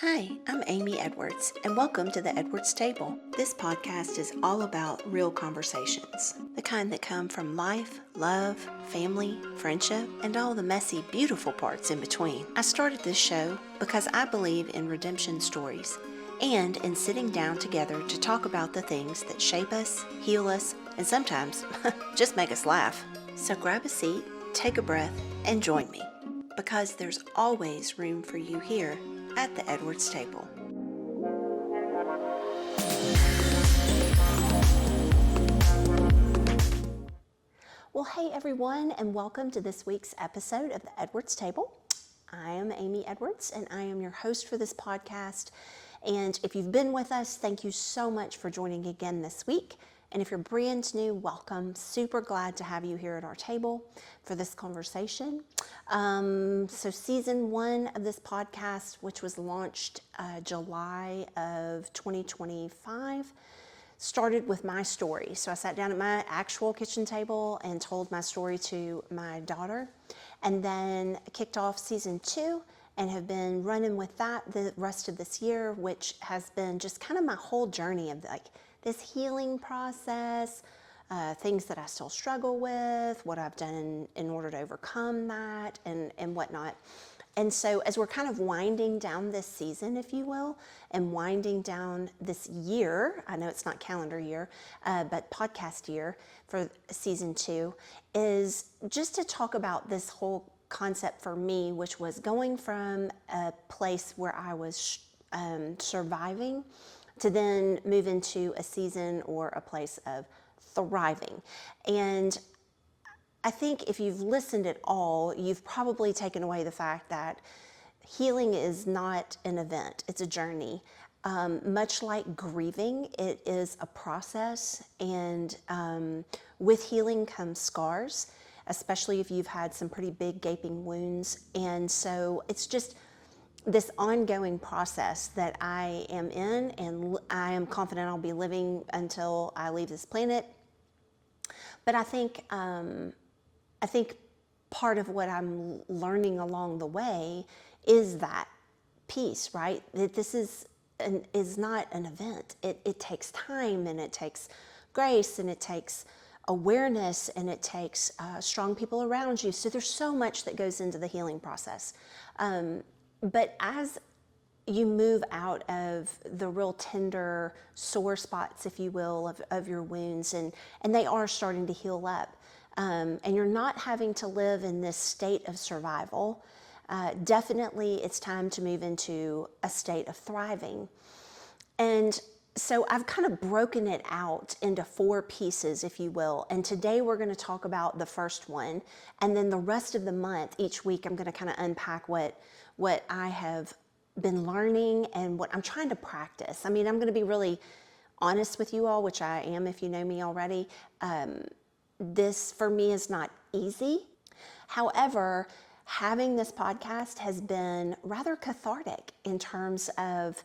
Hi, I'm Amy Edwards, and welcome to the Edwards Table. This podcast is all about real conversations, the kind that come from life, love, family, friendship, and all the messy, beautiful parts in between. I started this show because I believe in redemption stories and in sitting down together to talk about the things that shape us, heal us, and sometimes just make us laugh. So grab a seat, take a breath, and join me, because there's always room for you here at the Edwards Table. Well, hey everyone, and welcome to this week's episode of the Edwards Table. I am Amy Edwards, and I am your host for this podcast. And if you've been with us, thank you so much for joining again this week. And if you're brand new, welcome. Super glad to have you here at our table for this conversation. So season 1 of this podcast, which was launched July of 2025, started with my story. So I sat down at my actual kitchen table and told my story to my daughter, and then kicked off season 2 and have been running with that the rest of this year, which has been just kind of my whole journey of like this healing process, things that I still struggle with, what I've done in order to overcome that, and whatnot. And so as we're kind of winding down this season, if you will, and winding down this year, I know it's not calendar year, but podcast year for season 2, is just to talk about this whole concept for me, which was going from a place where I was surviving to then move into a season or a place of thriving. And I think if you've listened at all, you've probably taken away the fact that healing is not an event, it's a journey. Much like grieving, it is a process, and with healing comes scars, especially if you've had some pretty big gaping wounds. And so it's just this ongoing process that I am in, and I am confident I'll be living until I leave this planet. But I think part of what I'm learning along the way is that piece, right? That this is not an event. It takes time, and it takes grace, and it takes awareness, and it takes strong people around you. So there's so much that goes into the healing process. But as you move out of the real tender sore spots, if you will, of your wounds, and they are starting to heal up, and you're not having to live in this state of survival, definitely it's time to move into a state of thriving. And so I've kind of broken it out into 4 pieces, if you will. And today we're going to talk about the first one. And then the rest of the month, each week, I'm going to kind of unpack what I have been learning and what I'm trying to practice. I mean, I'm going to be really honest with you all, which I am if you know me already. This for me is not easy. However, having this podcast has been rather cathartic in terms of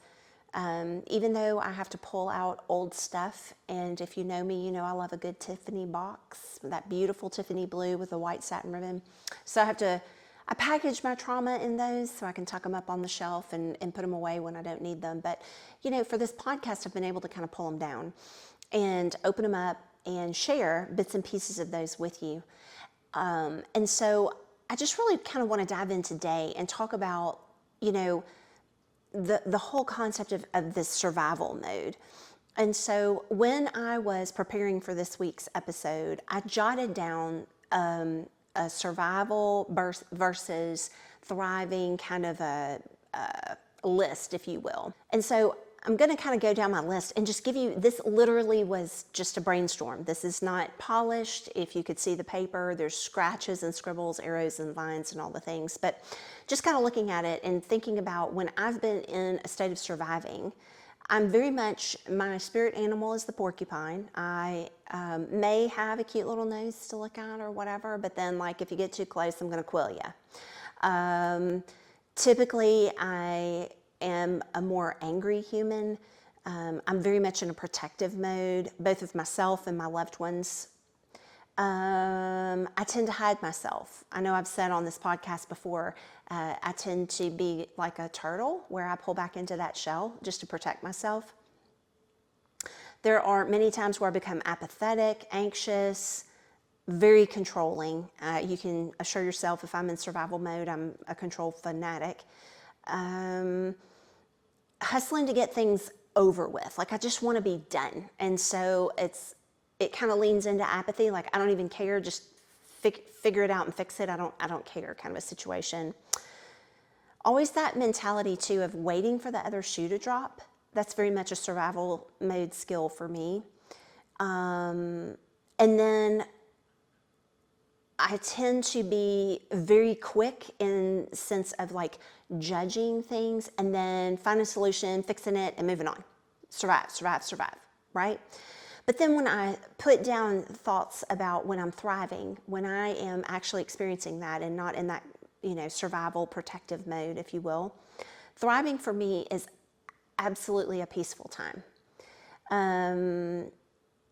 even though I have to pull out old stuff, and if you know me, you know I love a good Tiffany box, that beautiful Tiffany blue with a white satin ribbon. So I package my trauma in those so I can tuck them up on the shelf and put them away when I don't need them. But, you know, for this podcast, I've been able to kind of pull them down and open them up and share bits and pieces of those with you. And so I just really kind of want to dive in today and talk about, you know, the whole concept of this survival mode. And so when I was preparing for this week's episode, I jotted down a survival versus thriving kind of a list, if you will. And so I'm going to kind of go down my list and just give you, this literally was just a brainstorm. This is not polished. If you could see the paper, there's scratches and scribbles, arrows and lines and all the things. But just kind of looking at it and thinking about when I've been in a state of surviving, I'm very much, my spirit animal is the porcupine. I may have a cute little nose to look at or whatever, but then like if you get too close, I'm going to quill you. Typically, I am a more angry human. I'm very much in a protective mode, both of myself and my loved ones. I tend to hide myself. I know I've said on this podcast before, I tend to be like a turtle where I pull back into that shell just to protect myself. There are many times where I become apathetic, anxious, very controlling. You can assure yourself if I'm in survival mode, I'm a control fanatic. Hustling to get things over with. Like I just want to be done. And so it kind of leans into apathy. Like I don't even care. Just figure it out and fix it. I don't care kind of a situation. Always that mentality too of waiting for the other shoe to drop. That's very much a survival mode skill for me. And then I tend to be very quick in sense of like judging things and then finding a solution, fixing it, and moving on. Survive, survive, survive, right? But then when I put down thoughts about when I'm thriving, when I am actually experiencing that and not in that, survival protective mode, if you will, thriving for me is absolutely a peaceful time.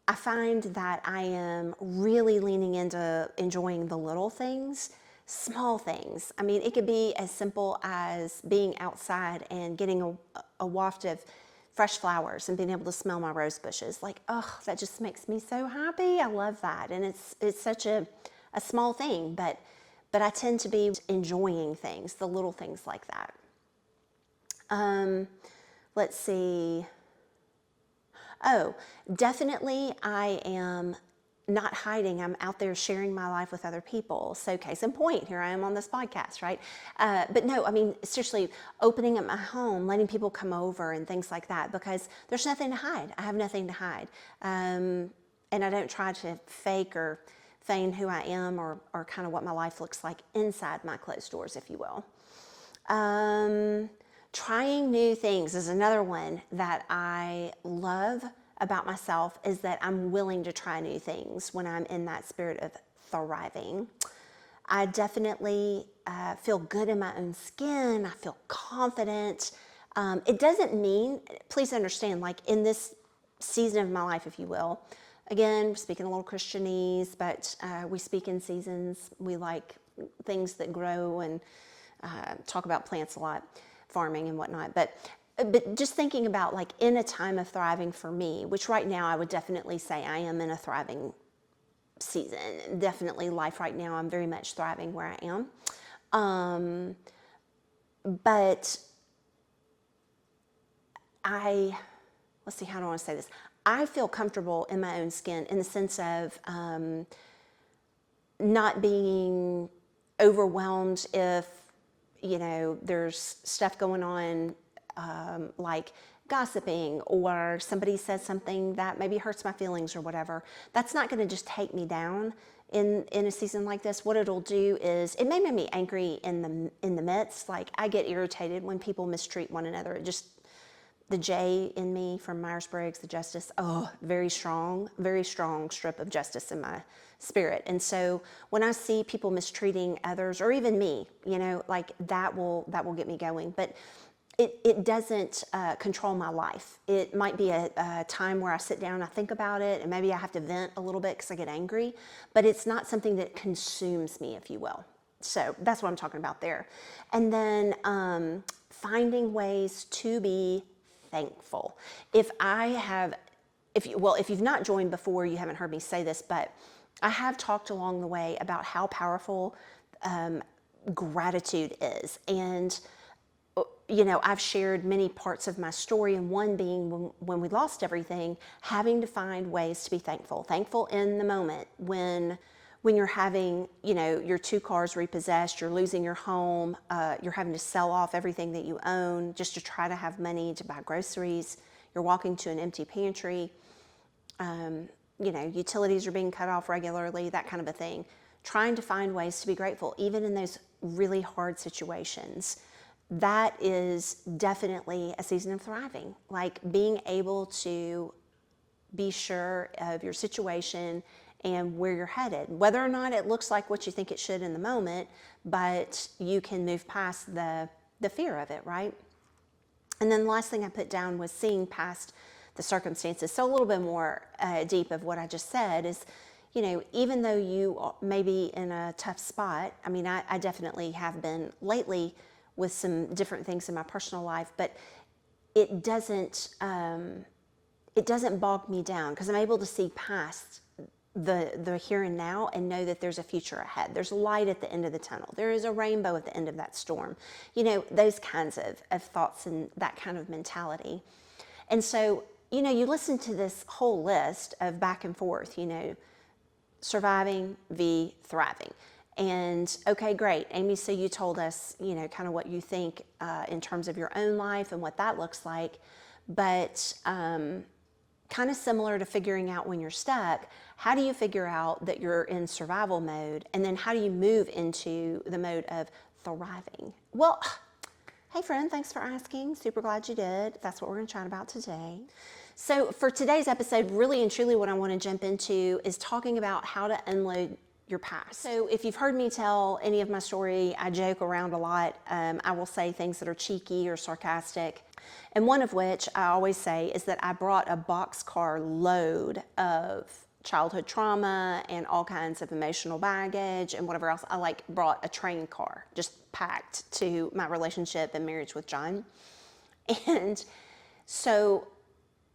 I find that I am really leaning into enjoying the little things, small things. I mean, it could be as simple as being outside and getting a waft of fresh flowers and being able to smell my rose bushes. Like, oh, that just makes me so happy. I love that. And it's such a small thing, but I tend to be enjoying things, the little things like that. Let's see. Oh, definitely I am not hiding. I'm out there sharing my life with other people. So case in point, here I am on this podcast, right? But no, I mean, seriously, opening up my home, letting people come over and things like that, because there's nothing to hide. I have nothing to hide. And I don't try to fake or feign who I am or kind of what my life looks like inside my closed doors, if you will. Trying new things is another one that I love about myself, is that I'm willing to try new things when I'm in that spirit of thriving. I definitely feel good in my own skin. I feel confident. It doesn't mean, please understand, like in this season of my life, if you will, again, we're speaking a little Christianese, but we speak in seasons. We like things that grow and talk about plants a lot, farming and whatnot. But just thinking about like in a time of thriving for me, which right now I would definitely say I am in a thriving season. Definitely life right now, I'm very much thriving where I am. But let's see, how do I want to say this? I feel comfortable in my own skin in the sense of not being overwhelmed if, there's stuff going on like gossiping or somebody says something that maybe hurts my feelings or whatever. That's not going to just take me down in a season like this. What it'll do is it may make me angry in the midst. Like I get irritated when people mistreat one another. It just, the J in me from Myers-Briggs, the justice, very strong strip of justice in my spirit. And so when I see people mistreating others or even me, like that will get me going. But it doesn't control my life. It might be a time where I sit down, I think about it, and maybe I have to vent a little bit because I get angry, but it's not something that consumes me, if you will. So that's what I'm talking about there. And then finding ways to be thankful. If you've not joined before, you haven't heard me say this, but I have talked along the way about how powerful gratitude is. And I've shared many parts of my story, and one being when we lost everything, having to find ways to be thankful. Thankful in the moment when you're having, your 2 cars repossessed, you're losing your home, you're having to sell off everything that you own just to try to have money to buy groceries, you're walking to an empty pantry, utilities are being cut off regularly, that kind of a thing. Trying to find ways to be grateful, even in those really hard situations. That is definitely a season of thriving, like being able to be sure of your situation and where you're headed, whether or not it looks like what you think it should in the moment, but you can move past the fear of it, right? And then the last thing I put down was seeing past the circumstances. So a little bit more deep of what I just said is, even though you may be in a tough spot, I mean, I definitely have been lately with some different things in my personal life, but it doesn't bog me down because I'm able to see past the here and now and know that there's a future ahead. There's light at the end of the tunnel. There is a rainbow at the end of that storm. Those kinds of thoughts and that kind of mentality. And so, you listen to this whole list of back and forth, surviving v thriving. And okay, great, Amy, so you told us, kind of what you think in terms of your own life and what that looks like. But kind of similar to figuring out when you're stuck, how do you figure out that you're in survival mode? And then how do you move into the mode of thriving? Well, hey friend, thanks for asking. Super glad you did. That's what we're going to chat about today. So for today's episode, really and truly what I want to jump into is talking about how to unload your past. So if you've heard me tell any of my story, I joke around a lot. I will say things that are cheeky or sarcastic. And one of which I always say is that I brought a boxcar load of childhood trauma and all kinds of emotional baggage and whatever else. I brought a train car just packed to my relationship and marriage with John. And so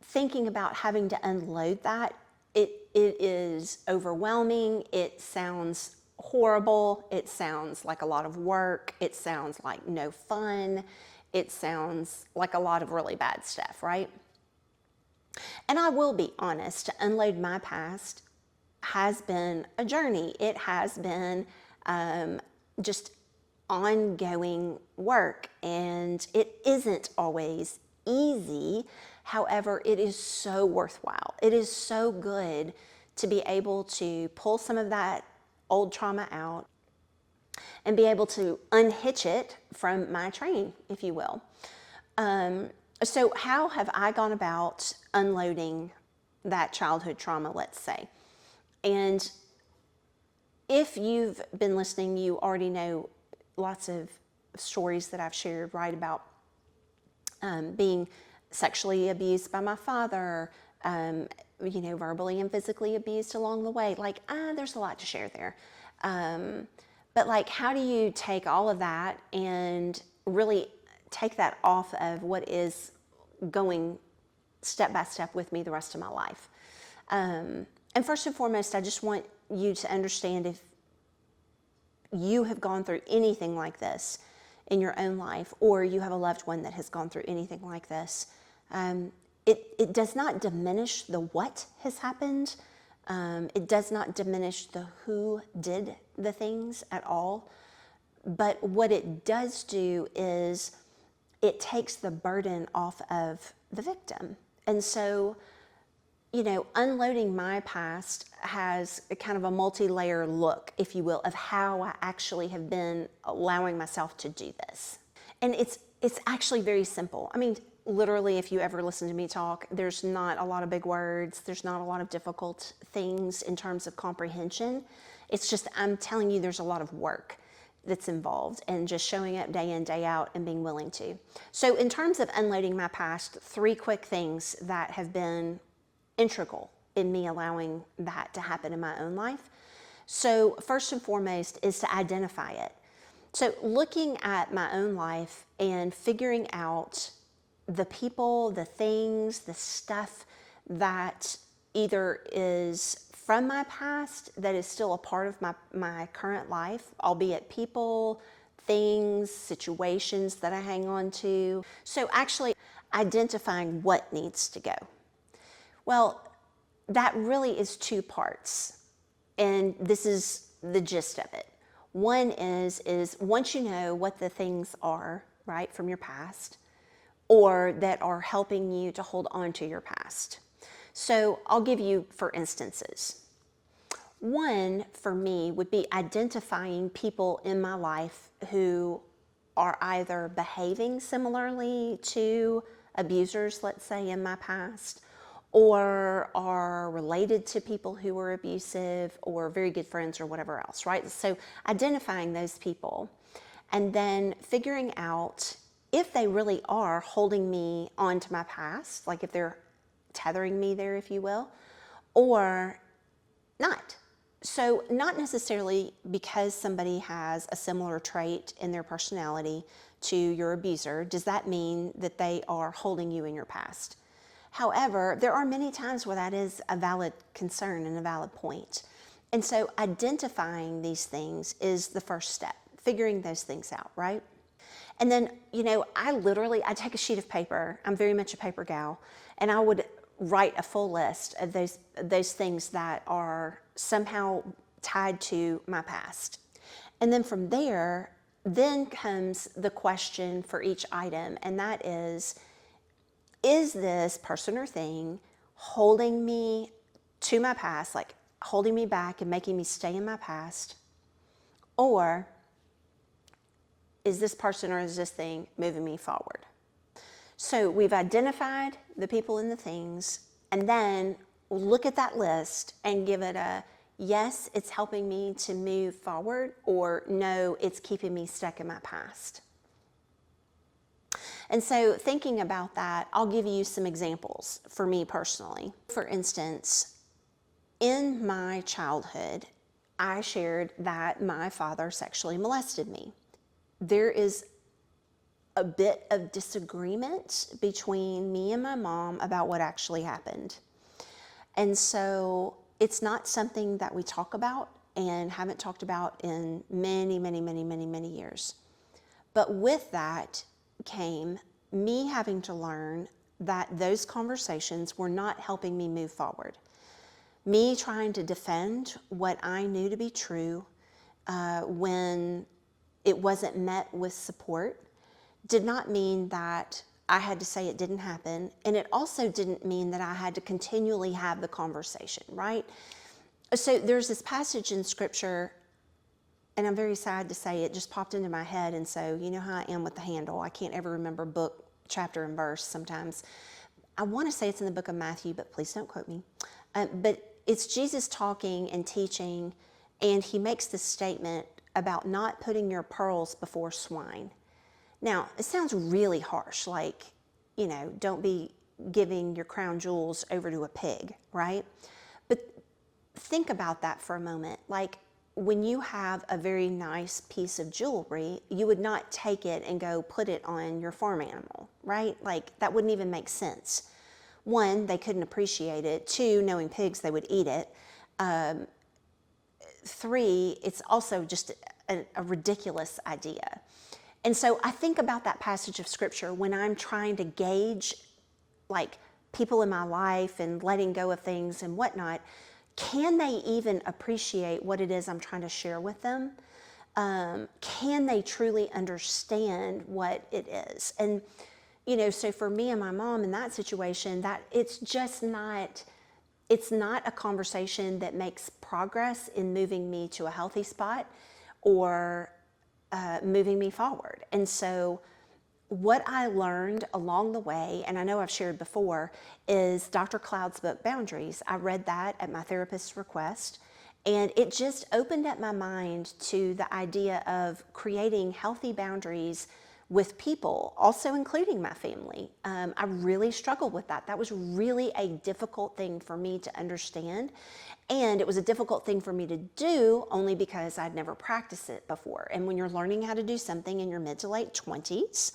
thinking about having to unload that, it is overwhelming. It sounds horrible. It sounds like a lot of work. It sounds like no fun. It sounds like a lot of really bad stuff, right? And I will be honest, to unload my past has been a journey. It has been just ongoing work, and it isn't always easy. However, it is so worthwhile. It is so good to be able to pull some of that old trauma out and be able to unhitch it from my train, if you will. So how have I gone about unloading that childhood trauma, let's say? And if you've been listening, you already know lots of stories that I've shared, right, about being sexually abused by my father, verbally and physically abused along the way. There's a lot to share there. But how do you take all of that and really take that off of what is going step by step with me the rest of my life? And first and foremost, I just want you to understand, if you have gone through anything like this in your own life, or you have a loved one that has gone through anything like this, it does not diminish the what has happened. It does not diminish the who did the things at all. But what it does do is it takes the burden off of the victim. And so, unloading my past has a kind of a multi-layer look, if you will, of how I actually have been allowing myself to do this. And it's actually very simple. I mean, literally, if you ever listen to me talk, there's not a lot of big words. There's not a lot of difficult things in terms of comprehension. It's just, I'm telling you, there's a lot of work that's involved and just showing up day in, day out and being willing to. So in terms of unloading my past, 3 quick things that have been integral in me allowing that to happen in my own life. So first and foremost is to identify it. So looking at my own life and figuring out the people, the things, the stuff that either is from my past that is still a part of my current life, albeit people, things, situations that I hang on to. So actually identifying what needs to go. Well, that really is 2 parts, and this is the gist of it. One is once you know what the things are, right, from your past, or that are helping you to hold on to your past. So I'll give you, for instances. One for me would be identifying people in my life who are either behaving similarly to abusers, let's say, in my past, or are related to people who were abusive, or very good friends, or whatever else, right? So identifying those people and then figuring out if they really are holding me onto my past, like if they're tethering me there, if you will, or not. So not necessarily because somebody has a similar trait in their personality to your abuser, does that mean that they are holding you in your past. However, there are many times where that is a valid concern and a valid point. And so identifying these things is the first step, figuring those things out, right? And then, I take a sheet of paper. I'm very much a paper gal, and I would write a full list of those things that are somehow tied to my past. And then from there, then comes the question for each item, and that is this person or thing holding me to my past, like holding me back and making me stay in my past? Or is this person or is this thing moving me forward? So we've identified the people and the things, and then look at that list and give it a yes, it's helping me to move forward, or no, it's keeping me stuck in my past. And so thinking about that, I'll give you some examples for me personally. For instance, in my childhood, I shared that my father sexually molested me. There is a bit of disagreement between me and my mom about what actually happened. And so it's not something that we talk about and haven't talked about in many, many, many, many, many years. But with that came me having to learn that those conversations were not helping me move forward. Me trying to defend what I knew to be true when it wasn't met with support did not mean that I had to say it didn't happen, and it also didn't mean that I had to continually have the conversation, right? So there's this passage in Scripture, and I'm very sad to say it just popped into my head, and so you know how I am with the handle. I can't ever remember book, chapter, and verse sometimes. I want to say it's in the book of Matthew, but please don't quote me. But it's Jesus talking and teaching, and he makes this statement about not putting your pearls before swine. Now, it sounds really harsh, like, don't be giving your crown jewels over to a pig, right? But think about that for a moment. Like, when you have a very nice piece of jewelry, you would not take it and go put it on your farm animal, right? Like, that wouldn't even make sense. One, they couldn't appreciate it. Two, knowing pigs, they would eat it. Three, it's also just a ridiculous idea. And so I think about that passage of Scripture when I'm trying to gauge like people in my life and letting go of things and whatnot. Can they even appreciate what it is I'm trying to share with them? Can they truly understand what it is? And, so for me and my mom in that situation, that it's not a conversation that makes progress in moving me to a healthy spot or moving me forward. And so what I learned along the way, and I know I've shared before, is Dr. Cloud's book, Boundaries. I read that at my therapist's request, and it just opened up my mind to the idea of creating healthy boundaries with people, also including my family. I really struggled with that. That was really a difficult thing for me to understand. And it was a difficult thing for me to do only because I'd never practiced it before. And when you're learning how to do something in your mid to late 20s,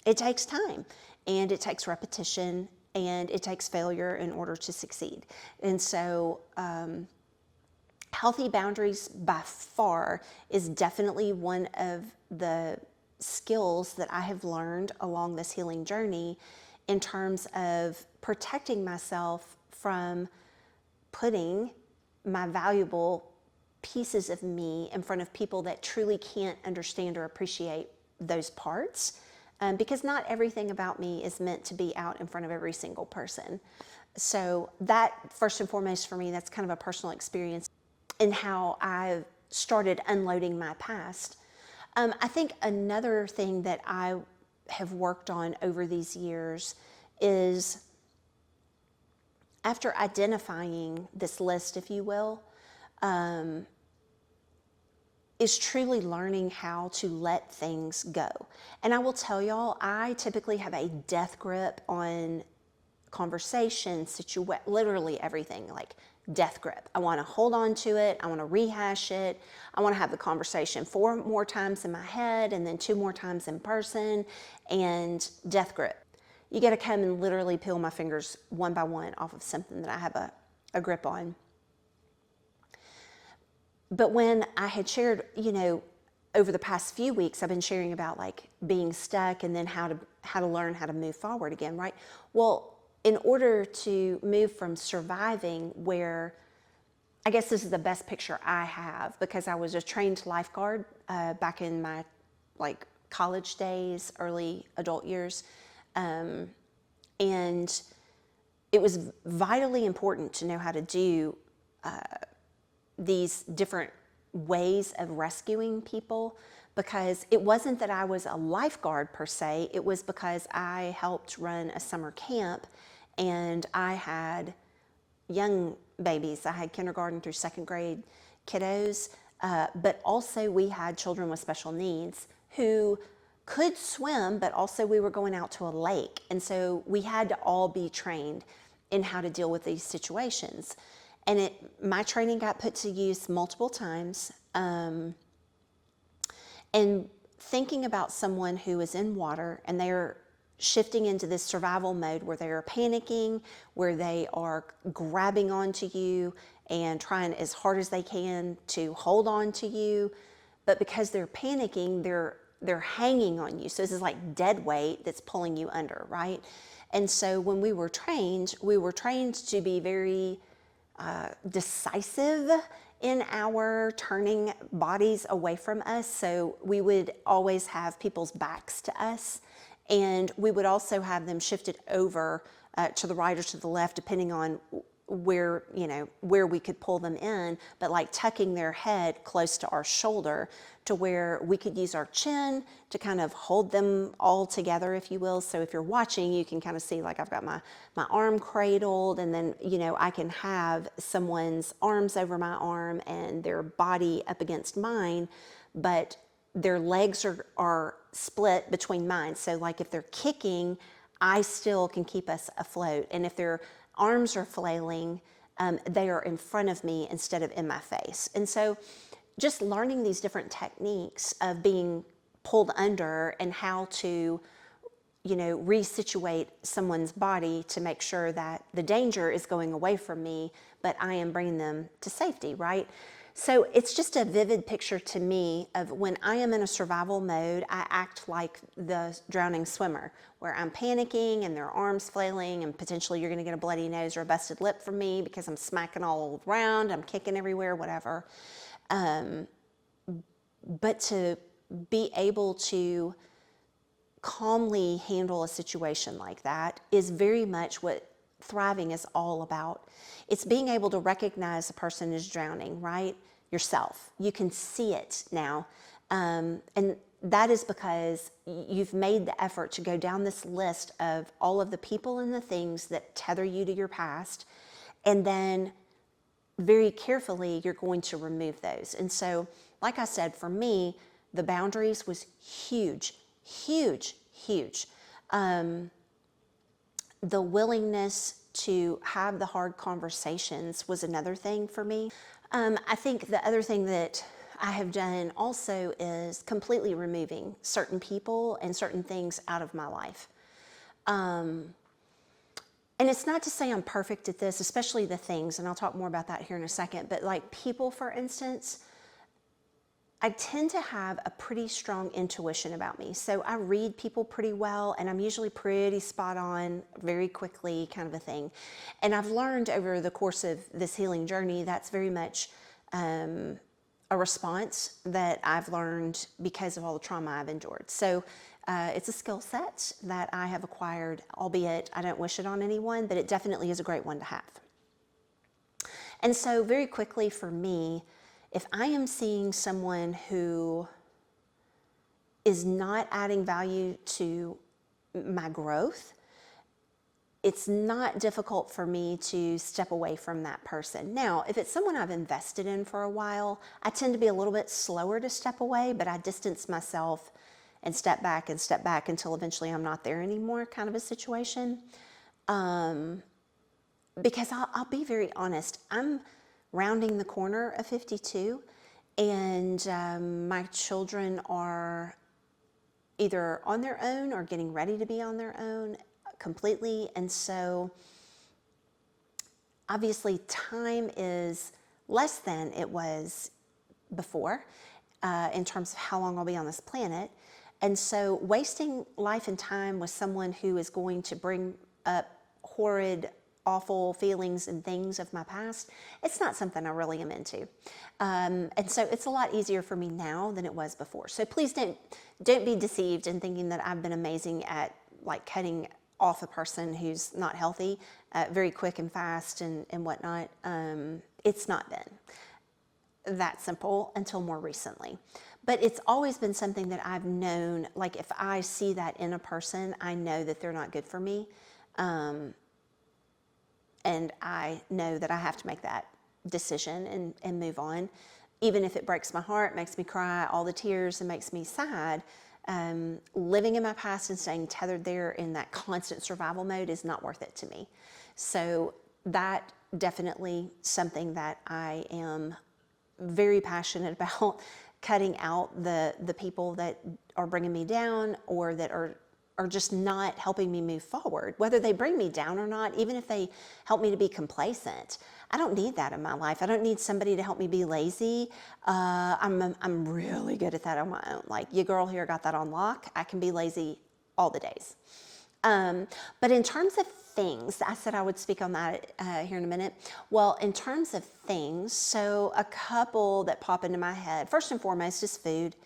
it takes time and it takes repetition and it takes failure in order to succeed. And so healthy boundaries by far is definitely one of the skills that I have learned along this healing journey in terms of protecting myself from putting my valuable pieces of me in front of people that truly can't understand or appreciate those parts, because not everything about me is meant to be out in front of every single person. So that, first and foremost for me, that's kind of a personal experience in how I've started unloading my past. I think another thing that I have worked on over these years is, after identifying this list, if you will, is truly learning how to let things go. And I will tell y'all, I typically have a death grip on conversation, literally everything, like death grip. I want to hold on to it. I want to rehash it. I want to have the conversation 4 more times in my head and then 2 more times in person, and death grip. You got to come and literally peel my fingers one by one off of something that I have a grip on. But when I had shared, over the past few weeks, I've been sharing about like being stuck and then how to learn how to move forward again, right? Well, in order to move from surviving, where I guess this is the best picture I have, because I was a trained lifeguard back in my like college days, early adult years, and it was vitally important to know how to do these different ways of rescuing people, because it wasn't that I was a lifeguard per se, it was because I helped run a summer camp and I had young babies. I had kindergarten through 2nd grade kiddos, but also we had children with special needs who could swim, but also we were going out to a lake. And so we had to all be trained in how to deal with these situations. And my training got put to use multiple times. And thinking about someone who is in water and they're shifting into this survival mode where they are panicking, where they are grabbing onto you and trying as hard as they can to hold on to you, but because they're panicking, they're hanging on you. So this is like dead weight that's pulling you under, right? And so when we were trained to be very decisive in our turning bodies away from us. So we would always have people's backs to us, and we would also have them shifted over to the right or to the left, depending on where we could pull them in, but like tucking their head close to our shoulder to where we could use our chin to kind of hold them all together, if you will. So if you're watching, you can kind of see like I've got my arm cradled, and then I can have someone's arms over my arm and their body up against mine, but their legs are split between mine. So like if they're kicking, I still can keep us afloat. And if their arms are flailing, they are in front of me instead of in my face. And so just learning these different techniques of being pulled under and how to, resituate someone's body to make sure that the danger is going away from me, but I am bringing them to safety, right? So it's just a vivid picture to me of when I am in a survival mode, I act like the drowning swimmer, where I'm panicking and their arms flailing, and potentially you're gonna get a bloody nose or a busted lip from me because I'm smacking all around, I'm kicking everywhere, whatever. But to be able to calmly handle a situation like that is very much what thriving is all about. It's being able to recognize a person is drowning, right? Yourself. You can see it now. And that is because you've made the effort to go down this list of all of the people and the things that tether you to your past. And then very carefully, you're going to remove those. And so, like I said, for me, the boundaries was huge, huge, huge. The willingness to have the hard conversations was another thing for me. I think the other thing that I have done also is completely removing certain people and certain things out of my life. And it's not to say I'm perfect at this, especially the things, and I'll talk more about that here in a second, but like people, for instance, I tend to have a pretty strong intuition about me. So I read people pretty well, and I'm usually pretty spot on, very quickly, kind of a thing. And I've learned over the course of this healing journey, that's very much a response that I've learned because of all the trauma I've endured. So it's a skill set that I have acquired, albeit I don't wish it on anyone, but it definitely is a great one to have. And so very quickly for me, if I am seeing someone who is not adding value to my growth, it's not difficult for me to step away from that person. Now, if it's someone I've invested in for a while, I tend to be a little bit slower to step away, but I distance myself and step back until eventually I'm not there anymore, kind of a situation. because I'll be very honest, I'm rounding the corner of 52, and my children are either on their own or getting ready to be on their own completely. And so obviously time is less than it was before in terms of how long I'll be on this planet. And so wasting life and time with someone who is going to bring up horrid, awful feelings and things of my past, it's not something I really am into. And so it's a lot easier for me now than it was before. So please don't be deceived in thinking that I've been amazing at like cutting off a person who's not healthy very quick and fast and whatnot. It's not been that simple until more recently. But it's always been something that I've known, like if I see that in a person, I know that they're not good for me. And I know that I have to make that decision and move on. Even if it breaks my heart, makes me cry, all the tears, and makes me sad, living in my past and staying tethered there in that constant survival mode is not worth it to me. So that definitely something that I am very passionate about, cutting out the people that are bringing me down or that are just not helping me move forward, whether they bring me down or not, even if they help me to be complacent. I don't need that in my life. I don't need somebody to help me be lazy. I'm really good at that on my own. Like, your girl here got that on lock. I can be lazy all the days. But in terms of things, I said I would speak on that here in a minute. Well, in terms of things, so a couple that pop into my head. First and foremost is food.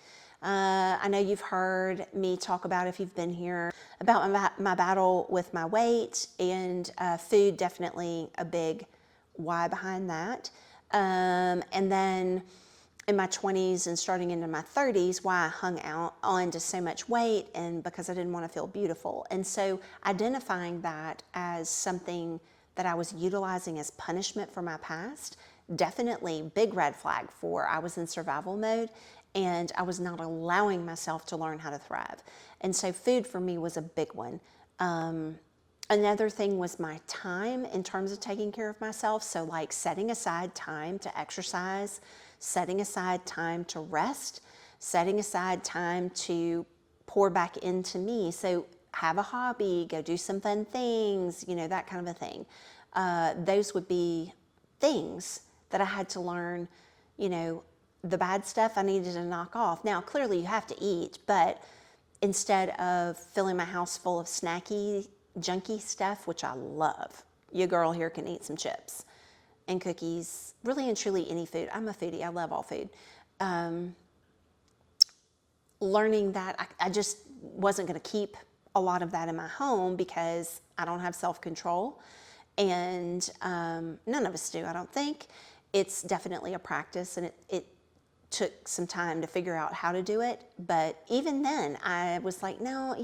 I know you've heard me talk about, if you've been here, about my battle with my weight, and food definitely a big why behind that. And then in my 20s and starting into my 30s, why I hung out on to so much weight, and because I didn't want to feel beautiful. And so identifying that as something that I was utilizing as punishment for my past, definitely big red flag for I was in survival mode and I was not allowing myself to learn how to thrive. And so food for me was a big one. Another thing was my time in terms of taking care of myself. So like setting aside time to exercise, setting aside time to rest, setting aside time to pour back into me. So have a hobby, go do some fun things, that kind of a thing. Those would be things that I had to learn, the bad stuff I needed to knock off. Now, clearly you have to eat, but instead of filling my house full of snacky, junky stuff, which I love, your girl here can eat some chips and cookies, really and truly any food. I'm a foodie, I love all food. Learning that I just wasn't gonna keep a lot of that in my home because I don't have self-control, and none of us do, I don't think. It's definitely a practice, and it took some time to figure out how to do it. But even then, I was like, no,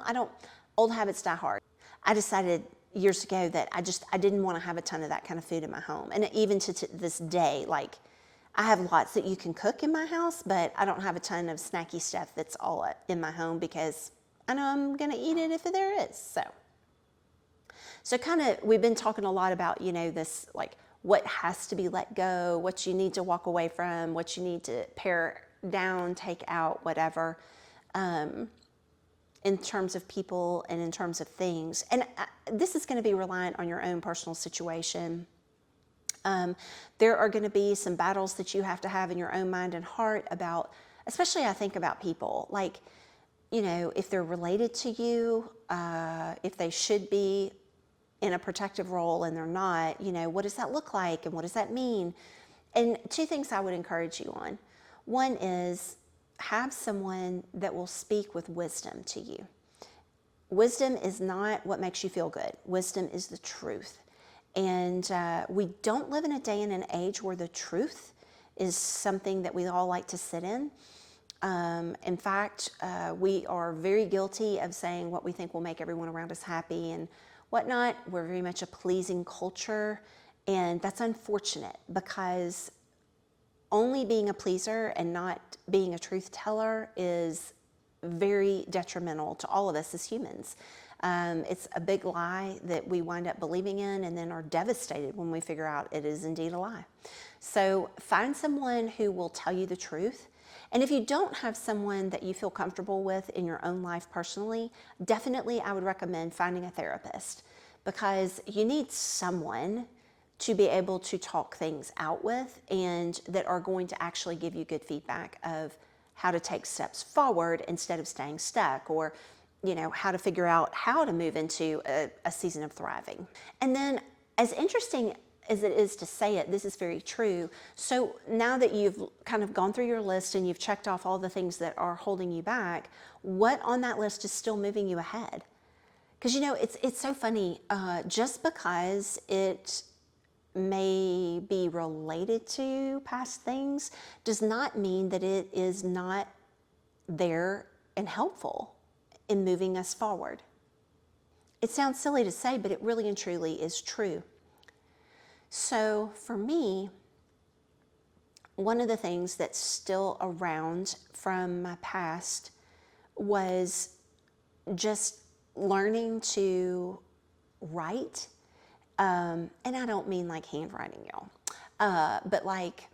I don't, old habits die hard. I decided years ago that I didn't want to have a ton of that kind of food in my home. And even to this day, like, I have lots that you can cook in my house, but I don't have a ton of snacky stuff that's all in my home because I know I'm going to eat it if there is. So kind of, we've been talking a lot about, this, like, what has to be let go, what you need to walk away from, what you need to pare down, take out, whatever, in terms of people and in terms of things. And this is going to be reliant on your own personal situation. There are going to be some battles that you have to have in your own mind and heart about, especially I think about people, like, if they're related to you, if they should be in a protective role and they're not, what does that look like and what does that mean? And two things I would encourage you on. One is have someone that will speak with wisdom to you. Wisdom is not what makes you feel good. Wisdom is the truth. And we don't live in a day and an age where the truth is something that we all like to sit in. In fact, we are very guilty of saying what we think will make everyone around us happy and whatnot. We're very much a pleasing culture, and that's unfortunate because only being a pleaser and not being a truth teller is very detrimental to all of us as humans. It's a big lie that we wind up believing in and then are devastated when we figure out it is indeed a lie. So find someone who will tell you the truth. And if you don't have someone that you feel comfortable with in your own life personally, definitely I would recommend finding a therapist, because you need someone to be able to talk things out with and that are going to actually give you good feedback of how to take steps forward instead of staying stuck, or how to figure out how to move into a season of thriving. And then, as interesting as it is to say it, this is very true. So now that you've kind of gone through your list and you've checked off all the things that are holding you back, what on that list is still moving you ahead? Because it's so funny, just because it may be related to past things does not mean that it is not there and helpful in moving us forward. It sounds silly to say, but it really and truly is true. So for me, one of the things that's still around from my past was just learning to write. And I don't mean like handwriting, y'all, but like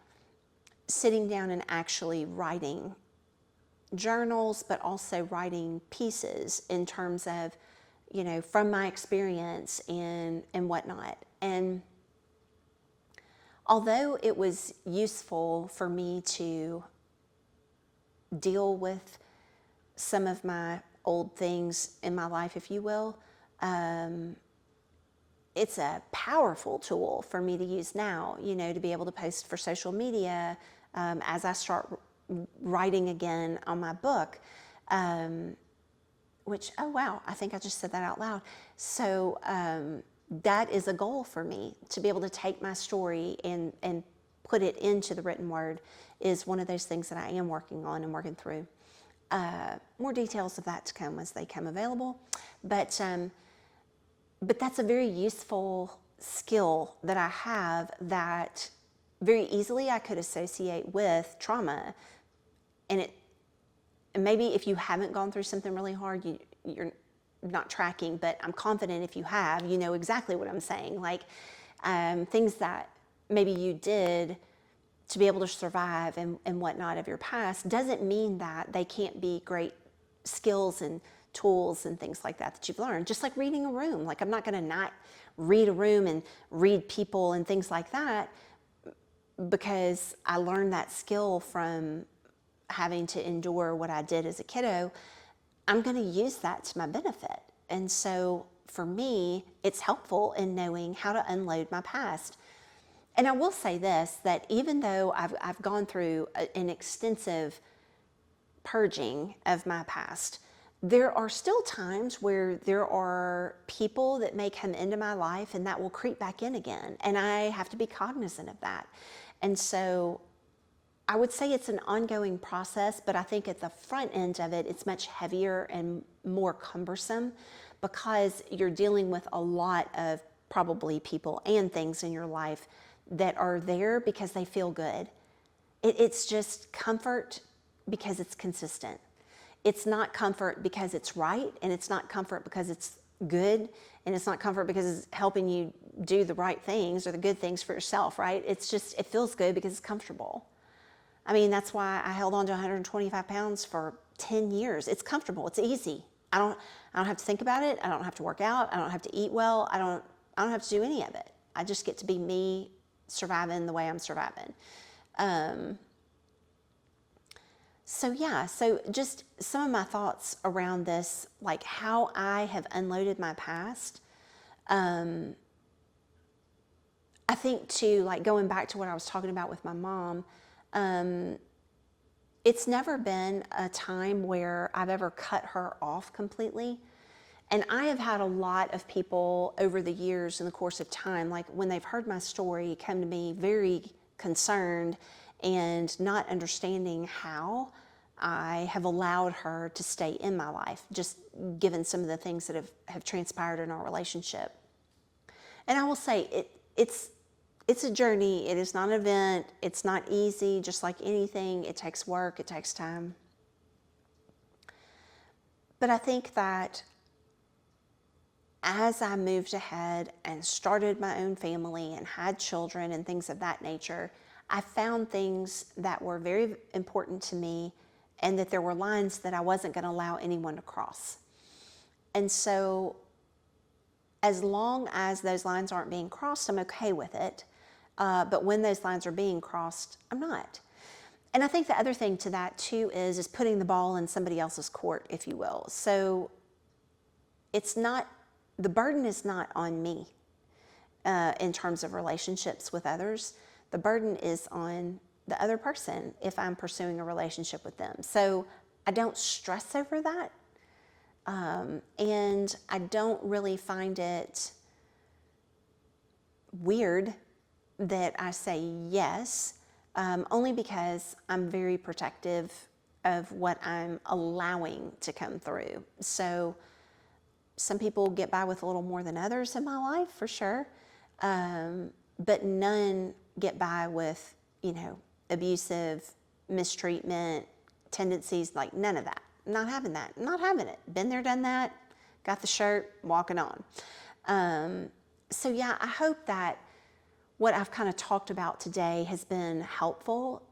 sitting down and actually writing journals, but also writing pieces in terms of, from my experience and whatnot. And although it was useful for me to deal with some of my old things in my life, if you will, it's a powerful tool for me to use now, to be able to post for social media as I start writing again on my book, which, oh wow, I think I just said that out loud. So that is a goal for me, to be able to take my story and put it into the written word is one of those things that I am working on and working through. More details of that to come as they come available. But that's a very useful skill that I have that very easily I could associate with trauma. And maybe if you haven't gone through something really hard, you're not tracking, but I'm confident if you have, you know exactly what I'm saying. Like things that maybe you did to be able to survive and whatnot of your past doesn't mean that they can't be great skills and tools and things like that you've learned. Just like reading a room. Like I'm not going to not read a room and read people and things like that because I learned that skill from having to endure what I did as a kiddo. I'm going to use that to my benefit. And so for me, it's helpful in knowing how to unload my past. And I will say this, that even though I've gone through an extensive purging of my past, there are still times where there are people that may come into my life and that will creep back in again. And I have to be cognizant of that. And so I would say it's an ongoing process, but I think at the front end of it, it's much heavier and more cumbersome because you're dealing with a lot of probably people and things in your life that are there because they feel good. It's just comfort because it's consistent. It's not comfort because it's right, and it's not comfort because it's good, and it's not comfort because it's helping you do the right things or the good things for yourself, right? It's just, it feels good because it's comfortable. I mean, that's why I held on to 125 pounds for 10 years. It's comfortable. It's easy. I don't have to think about it. I don't have to work out. I don't have to eat well. I don't have to do any of it. I just get to be me surviving the way I'm surviving. So just some of my thoughts around this, like how I have unloaded my past. I think too, like going back to what I was talking about with my mom, it's never been a time where I've ever cut her off completely. And I have had a lot of people over the years in the course of time, like when they've heard my story, come to me very concerned and not understanding how I have allowed her to stay in my life, just given some of the things that have transpired in our relationship. And I will say it's a journey. It is not an event. It's not easy, just like anything. It takes work. It takes time. But I think that as I moved ahead and started my own family and had children and things of that nature, I found things that were very important to me and that there were lines that I wasn't going to allow anyone to cross. And so as long as those lines aren't being crossed, I'm okay with it. But when those lines are being crossed, I'm not. And I think the other thing to that too is putting the ball in somebody else's court, if you will. So it's not, the burden is not on me in terms of relationships with others. The burden is on the other person if I'm pursuing a relationship with them. So I don't stress over that. And I don't really find it weird that I say yes, only because I'm very protective of what I'm allowing to come through. So some people get by with a little more than others in my life, for sure. But none get by with, abusive, mistreatment, tendencies, like none of that. Not having that, not having it. Been there, done that, got the shirt, walking on. So yeah, I hope that what I've kind of talked about today has been helpful,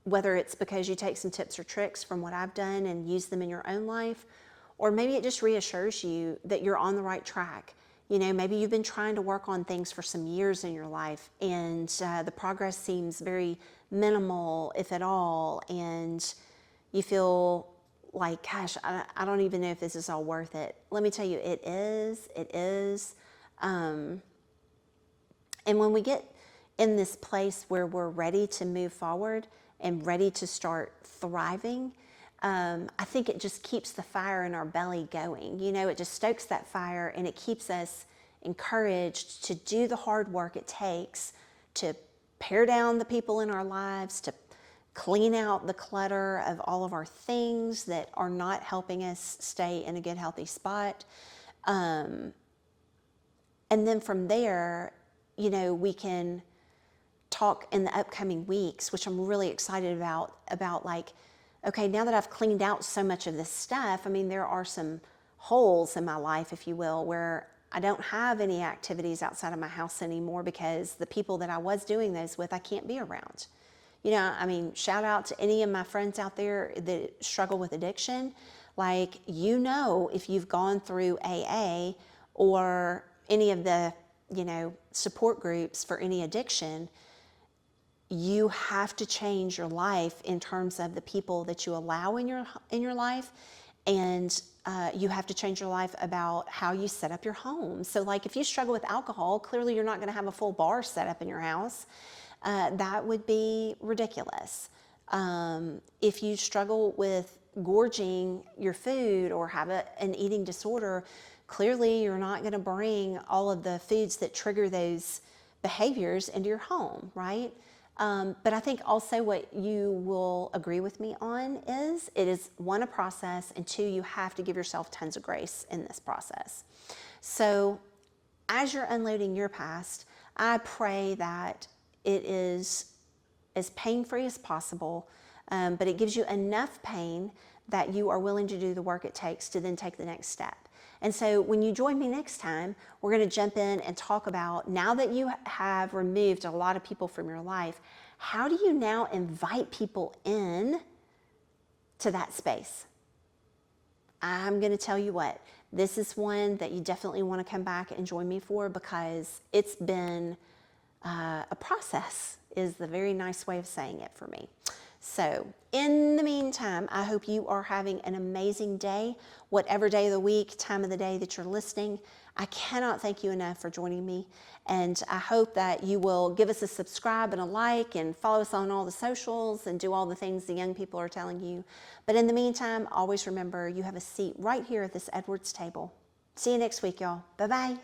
whether it's because you take some tips or tricks from what I've done and use them in your own life, or maybe it just reassures you that you're on the right track. Maybe you've been trying to work on things for some years in your life and the progress seems very minimal, if at all, and you feel like, gosh, I don't even know if this is all worth it. Let me tell you, it is. And when we get in this place where we're ready to move forward and ready to start thriving, I think it just keeps the fire in our belly going. It just stokes that fire and it keeps us encouraged to do the hard work it takes to pare down the people in our lives, to clean out the clutter of all of our things that are not helping us stay in a good, healthy spot. And then from there, we can talk in the upcoming weeks, which I'm really excited about like, okay, now that I've cleaned out so much of this stuff, there are some holes in my life, if you will, where I don't have any activities outside of my house anymore because the people that I was doing those with, I can't be around. Shout out to any of my friends out there that struggle with addiction. Like, if you've gone through AA or any of the, support groups for any addiction, you have to change your life in terms of the people that you allow in your life. And you have to change your life about how you set up your home. So like if you struggle with alcohol, clearly you're not going to have a full bar set up in your house. That would be ridiculous. If you struggle with gorging your food or have an eating disorder, clearly you're not going to bring all of the foods that trigger those behaviors into your home, right? But I think also what you will agree with me on is it is, one, a process, and two, you have to give yourself tons of grace in this process. So as you're unloading your past, I pray that it is as pain-free as possible, but it gives you enough pain that you are willing to do the work it takes to then take the next step. And so when you join me next time, we're going to jump in and talk about, now that you have removed a lot of people from your life, how do you now invite people in to that space? I'm going to tell you what, this is one that you definitely want to come back and join me for, because it's been a process, is the very nice way of saying it for me. So in the meantime, I hope you are having an amazing day, whatever day of the week, time of the day that you're listening. I cannot thank you enough for joining me. And I hope that you will give us a subscribe and a like and follow us on all the socials and do all the things the young people are telling you. But in the meantime, always remember you have a seat right here at this Edwards table. See you next week, y'all. Bye-bye.